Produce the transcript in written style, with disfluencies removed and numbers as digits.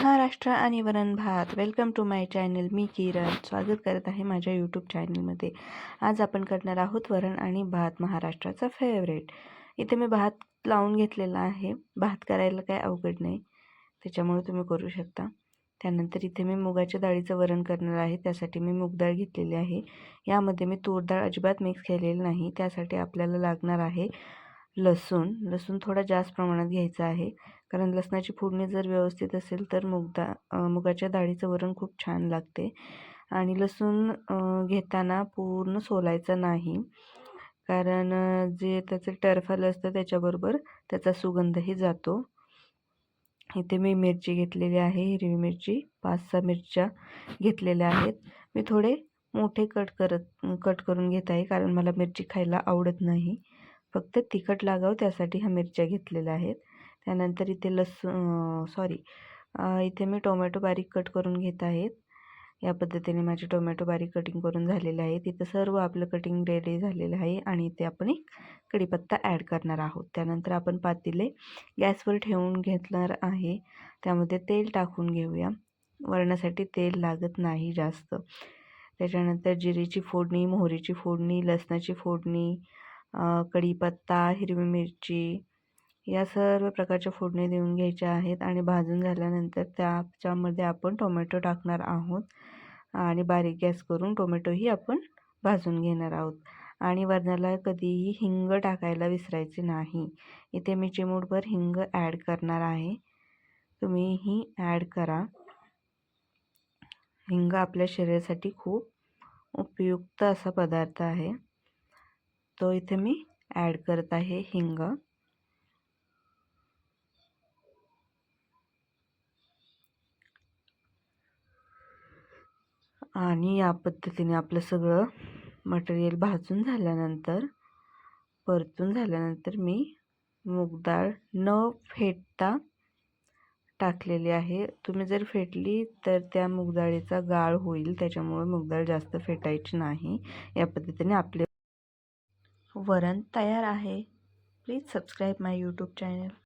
महाराष्ट्र आणि वरण भात. Welcome to my channel. मी किरण स्वागत करत आहे माझ्या यूट्यूब चॅनलमध्ये. आज आपण करणार आहोत वरण आणि भात, महाराष्ट्राचा फेवरेट. इथे मी भात लावून घेतलेला आहे. भात करायला काही अवघड नाही, त्याच्यामुळे तुम्ही करू शकता. त्यानंतर इथे मी मुगाच्या डाळीचं वरण करणार आहे. त्यासाठी मी मूग डाळ घेतलेली आहे. यामध्ये मी तूर डाळ अजिबात मिक्स केलेली नाही. त्यासाठी आपल्याला लागणार आहे लसूण थोडा जास्त प्रमाणात घ्यायचा आहे, कारण लसणाची फोडणी जर व्यवस्थित असेल तर मुगाच्या डाळीचं वरण खूप छान लागते. आणि लसूण घेताना पूर्ण सोलायचं नाही, कारण जे त्याचं टरफल असतं त्याच्याबरोबर त्याचा सुगंधही जातो. इथे मी मिरची घेतलेली आहे, हिरवी मिरची 5-6 मिरच्या घेतलेल्या आहेत. मी थोडे मोठे कट करून घेत आहे, कारण मला मिरची खायला आवडत नाही. फक्त तिखट लागावं त्यासाठी ह्या मिरच्या घेतलेल्या आहेत. त्यानंतर इथे इथे मी टोमॅटो बारीक कट करून घेत आहेत. या पद्धतीने माझे टोमॅटो बारीक कटिंग करून झालेले आहे. तिथं सर्व आपलं कटिंग रेडी झालेलं आहे आणि इथे आपण एक कढीपत्ता ॲड करणार आहोत. त्यानंतर आपण पातेले गॅसवर ठेवून घेतणार आहे. त्यामध्ये तेल टाकून घेऊया. वरणासाठी तेल लागत नाही जास्त. त्याच्यानंतर जिरीची फोडणी, मोहरीची फोडणी, लसणाची फोडणी, कढीपत्ता, हिरवी मिरची या सर्व प्रकारच्या फोडणी देऊन घ्यायच्या आहेत. आणि भाजून झाल्यानंतर त्याच्यामध्ये आपण टोमॅटो टाकणार आहोत आणि बारीक गॅस करून टोमॅटोही आपण भाजून घेणार आहोत. आणि वरणाला कधीही हिंग टाकायला विसरायचे नाही. इथे मी चिमूटभर हिंग ॲड करणार आहे. तुम्हीही ॲड करा. हिंग आपल्या शरीरासाठी खूप उपयुक्त असा पदार्थ आहे. तो इथे मी ॲड करत आहे हिंग. आणि या पद्धतीने आपलं सगळं मटेरियल भाजून झाल्यानंतर, परतून झाल्यानंतर मी मूग डाळ न फेटता टाकलेली आहे. तुम्ही जर फेटली तर त्या मूग डाळीचा गाळ होईल, त्याच्यामुळे मूग डाळ जास्त फेटायची नाही. या पद्धतीने आपले वरण तयार आहे. Please subscribe my YouTube channel.